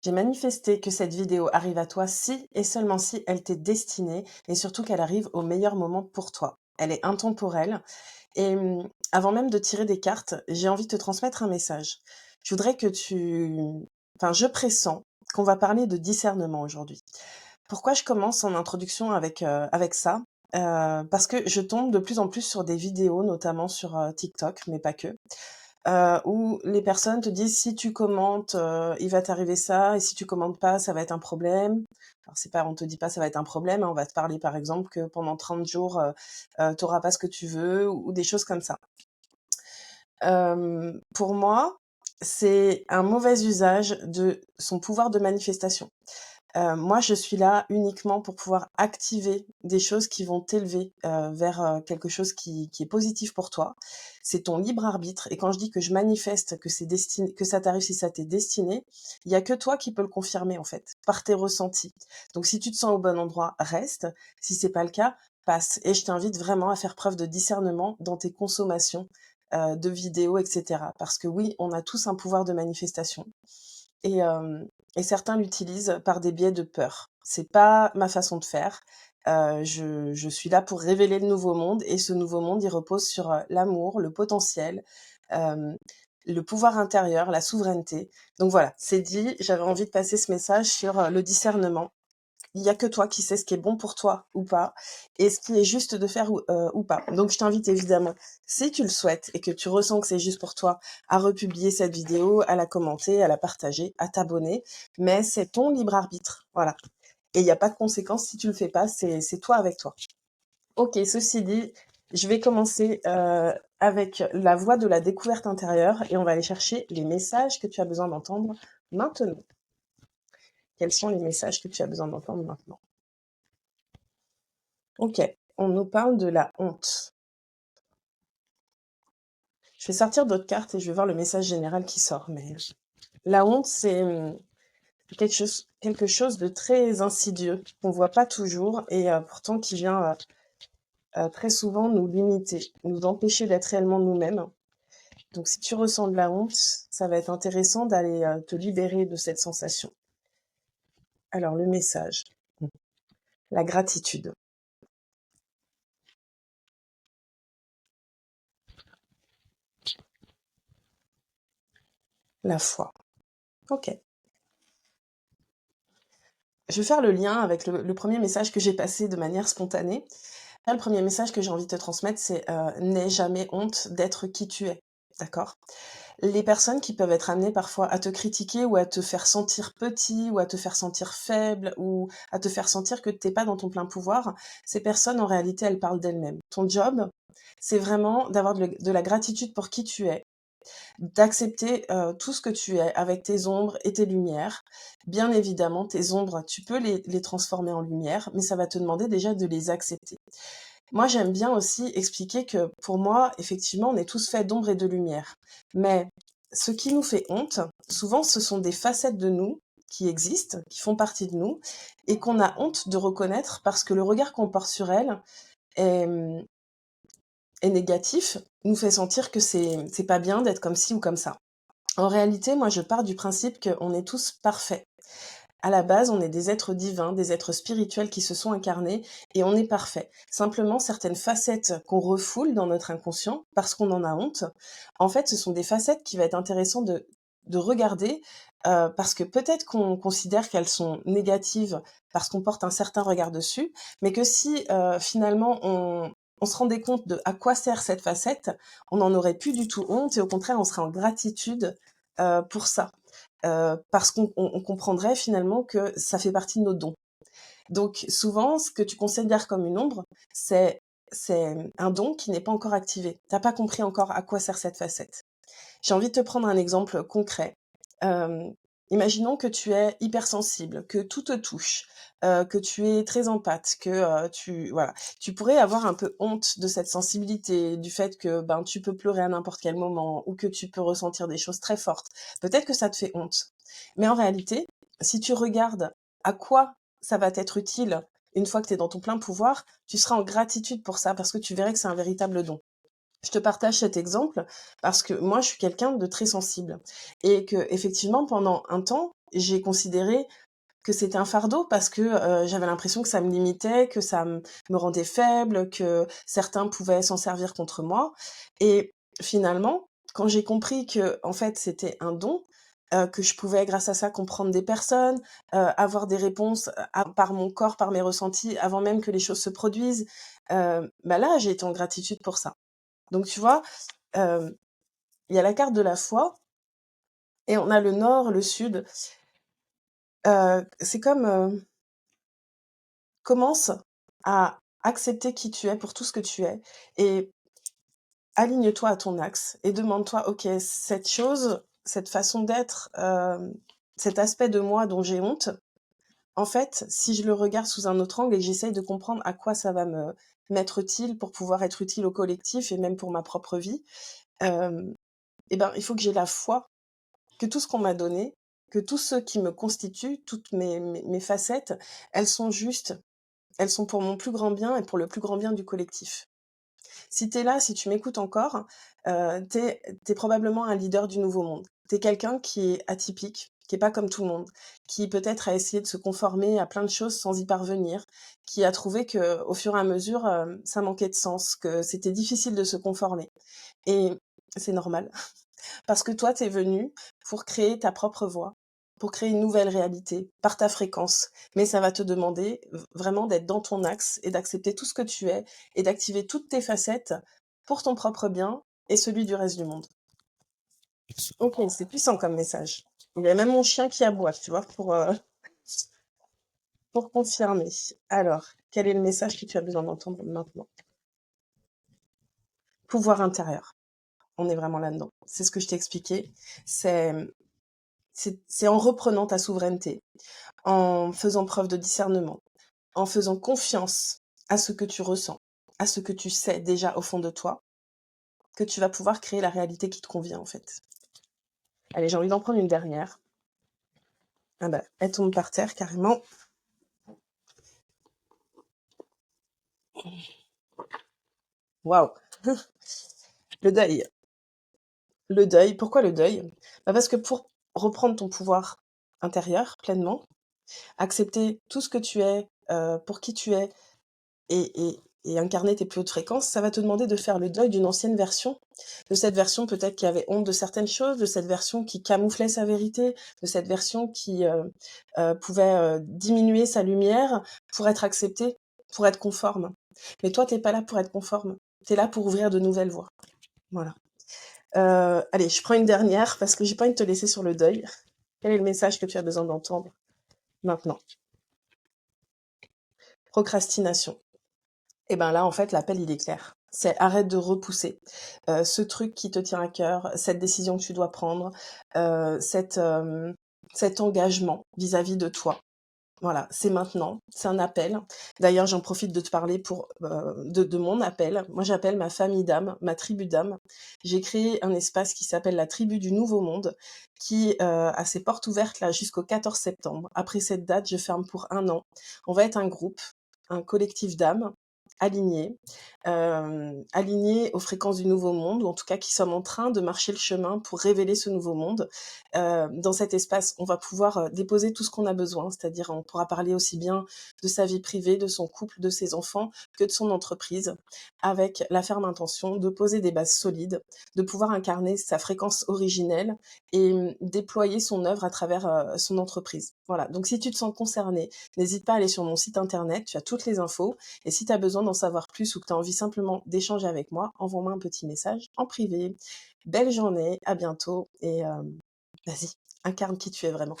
J'ai manifesté que cette vidéo arrive à toi si et seulement si elle t'est destinée et surtout qu'elle arrive au meilleur moment pour toi. Elle est intemporelle et avant même de tirer des cartes, j'ai envie de te transmettre un message. Je voudrais que tu enfin, je pressens qu'on va parler de discernement aujourd'hui. Pourquoi je commence en introduction avec ça? Parce que je tombe de plus en plus sur des vidéos, notamment sur, TikTok, mais pas que, où les personnes te disent: «Si tu commentes, il va t'arriver ça et si tu commentes pas, ça va être un problème». Alors c'est pas on te dit pas: «Ça va être un problème», hein, on va te parler par exemple que pendant 30 jours, tu auras pas ce que tu veux ou des choses comme ça. Pour moi, c'est un mauvais usage de son pouvoir de manifestation. Moi, je suis là uniquement pour pouvoir activer des choses qui vont t'élever, vers, quelque chose qui est positif pour toi. C'est ton libre arbitre et quand je dis que je manifeste que ça t'arrive si ça t'est destiné, il y a que toi qui peux le confirmer, en fait, par tes ressentis. Donc si tu te sens au bon endroit, reste. Si c'est pas le cas, passe et je t'invite vraiment à faire preuve de discernement dans tes consommations, de vidéos et cetera. Parce que oui, on a tous un pouvoir de manifestation et certains l'utilisent par des biais de peur. C'est pas ma façon de faire. Je suis là pour révéler le nouveau monde et ce nouveau monde, il repose sur, l'amour, le potentiel, hem, le pouvoir intérieur, la souveraineté. Donc voilà, c'est dit, j'avais envie de passer ce message sur, le discernement. Il y a que toi qui sais ce qui est bon pour toi ou pas et ce qui est juste de faire ou pas. Donc je t'invite évidemment, si tu le souhaites et que tu ressens que c'est juste pour toi, à republier cette vidéo, à la commenter, à la partager, à t'abonner, mais c'est ton libre arbitre, voilà. Et il y a pas de conséquences si tu le fais pas, c'est toi avec toi. OK, ceci dit, je vais commencer, avec la voie de la découverte intérieure et on va aller chercher les messages que tu as besoin d'entendre maintenant. Quels sont les messages que tu as besoin d'entendre maintenant? OK, on nous parle de la honte. Je vais sortir d'autres cartes et je vais voir le message général qui sort, mais la honte, c'est, quelque chose de très insidieux, qu'on voit pas toujours et pourtant qui vient, très souvent nous limiter, nous empêcher d'être réellement nous-mêmes. Donc si tu ressens de la honte, ça va être intéressant d'aller, te libérer de cette sensation. Alors le message, la gratitude, la foi. OK. Je vais faire le lien avec le 1er message que j'ai passé de manière spontanée. Là, le premier message que j'ai envie de te transmettre, c'est, n'aie jamais honte d'être qui tu es, d'accord? Les personnes qui peuvent être amenées parfois à te critiquer ou à te faire sentir petit ou à te faire sentir faible ou à te faire sentir que tu es pas dans ton plein pouvoir, ces personnes, en réalité, elles parlent d'elles-mêmes. Ton job, c'est vraiment d'avoir de la gratitude pour qui tu es, d'accepter, tout ce que tu es avec tes ombres et tes lumières. Bien évidemment, tes ombres, tu peux les transformer en lumière, mais ça va te demander déjà de les accepter. Moi, j'aime bien aussi expliquer que pour moi, effectivement, on est tous faits d'ombre et de lumière. Mais ce qui nous fait honte, souvent, ce sont des facettes de nous qui existent, qui font partie de nous, et qu'on a honte de reconnaître parce que le regard qu'on porte sur elles est, est négatif, nous fait sentir que c'est pas bien d'être comme ci ou comme ça. En réalité, moi, je pars du principe qu'on est tous parfaits. À la base, on est des êtres divins, des êtres spirituels qui se sont incarnés et on est parfait. Simplement, certaines facettes qu'on refoule dans notre inconscient parce qu'on en a honte, en fait, ce sont des facettes qui va être intéressant de regarder parce que peut-être qu'on considère qu'elles sont négatives parce qu'on porte un certain regard dessus, mais que si finalement on se rendait compte de à quoi sert cette facette, on n'en aurait plus du tout honte et au contraire, on serait en gratitude pour ça. Parce qu'on comprendrait finalement que ça fait partie de nos dons. Donc souvent, ce que tu considères comme une ombre, c'est un don qui n'est pas encore activé. Tu as pas compris encore à quoi sert cette facette. J'ai envie de te prendre un exemple concret. Hem, Imaginons que tu es hypersensible, que tout te touche, que tu es très empathe, que, tu pourrais avoir un peu honte de cette sensibilité, du fait que, ben, tu peux pleurer à n'importe quel moment ou que tu peux ressentir des choses très fortes. Peut-être que ça te fait honte. Mais en réalité, si tu regardes à quoi ça va t'être utile une fois que tu es dans ton plein pouvoir, tu seras en gratitude pour ça parce que tu verrais que c'est un véritable don. Je te partage cet exemple parce que moi, je suis quelqu'un de très sensible et que effectivement, pendant un temps, j'ai considéré que c'était un fardeau parce que, j'avais l'impression que ça me limitait, que ça me rendait faible, que certains pouvaient s'en servir contre moi et finalement, quand j'ai compris que en fait, c'était un don, que je pouvais grâce à ça comprendre des personnes, avoir des réponses, par mon corps, par mes ressentis, avant même que les choses se produisent, bah, là, j'ai été en gratitude pour ça. Donc tu vois, hem, il y a la carte de la foi et on a le nord, le sud. C'est comme, commence à accepter qui tu es pour tout ce que tu es et aligne-toi à ton axe et demande-toi: «OK, cette chose, cette façon d'être, cet aspect de moi dont j'ai honte, en fait, si je le regarde sous un autre angle et que j'essaye de comprendre à quoi ça va m'être utile pour pouvoir être utile au collectif et même pour ma propre vie, hem et ben, il faut que j'ai la foi que tout ce qu'on m'a donné, que tout ce qui me constitue, toutes mes facettes, elles sont justes, elles sont pour mon plus grand bien et pour le plus grand bien du collectif. Si tu es là, si tu m'écoutes encore, tu es probablement un leader du nouveau monde. Tu es quelqu'un qui est atypique, qui est pas comme tout le monde, qui peut-être a essayé de se conformer à plein de choses sans y parvenir, qui a trouvé qu'au fur et à mesure, ça manquait de sens, que c'était difficile de se conformer et c'est normal. Parce que toi, tu es venu pour créer ta propre voix, pour créer une nouvelle réalité par ta fréquence. Mais ça va te demander vraiment d'être dans ton axe et d'accepter tout ce que tu es et d'activer toutes tes facettes pour ton propre bien et celui du reste du monde. Ok, c'est puissant comme message. Il y a même mon chien qui aboie, tu vois, pour confirmer. Alors, quel est le message que tu as besoin d'entendre maintenant? Pouvoir intérieur. On est vraiment là-dedans. C'est ce que je t'ai expliqué. C'est c'est en reprenant ta souveraineté, en faisant preuve de discernement, en faisant confiance à ce que tu ressens, à ce que tu sais déjà au fond de toi, que tu vas pouvoir créer la réalité qui te convient en fait. Allez, j'ai envie d'en prendre une dernière. Ah bah, elle tombe par terre carrément. Waouh. Le deuil. Le deuil. Pourquoi le deuil? Bah parce que pour reprendre ton pouvoir intérieur pleinement, accepter tout ce que tu es, pour qui tu es, et incarner tes plus hautes fréquences, ça va te demander de faire le deuil d'une ancienne version, de cette version peut-être qui avait honte de certaines choses, de cette version qui camouflait sa vérité, de cette version qui pouvait diminuer sa lumière pour être acceptée, pour être conforme. Mais toi, t'es pas là pour être conforme, t'es là pour ouvrir de nouvelles voies. Voilà. Allez, je prends une dernière parce que j'ai pas envie de te laisser sur le deuil. Quel est le message que tu as besoin d'entendre maintenant? Procrastination. Et ben là, en fait, l'appel, il est clair. C'est arrête de repousser ce truc qui te tient à cœur, cette décision que tu dois prendre, cet engagement vis-à-vis de toi. Voilà, c'est maintenant, c'est un appel. D'ailleurs, j'en profite de te parler de mon appel. Moi, j'appelle ma famille d'âmes, ma tribu d'âmes. J'ai créé un espace qui s'appelle la tribu du Nouveau Monde, qui a ses portes ouvertes là jusqu'au 14 septembre. Après cette date, je ferme pour 1 an. On va être un groupe, un collectif d'âmes alignés, alignés aux fréquences du nouveau monde, ou en tout cas qui sommes en train de marcher le chemin pour révéler ce nouveau monde. Dans cet espace, on va pouvoir déposer tout ce qu'on a besoin, c'est-à-dire on pourra parler aussi bien de sa vie privée, de son couple, de ses enfants, que de son entreprise, avec la ferme intention de poser des bases solides, de pouvoir incarner sa fréquence originelle et déployer son œuvre à travers son entreprise. Voilà, donc si tu te sens concerné, n'hésite pas à aller sur mon site internet, tu as toutes les infos, et si tu as besoin d'en savoir plus ou que tu as envie simplement d'échanger avec moi, envoie-moi un petit message en privé. Belle journée, à bientôt et vas-y, incarne qui tu es vraiment.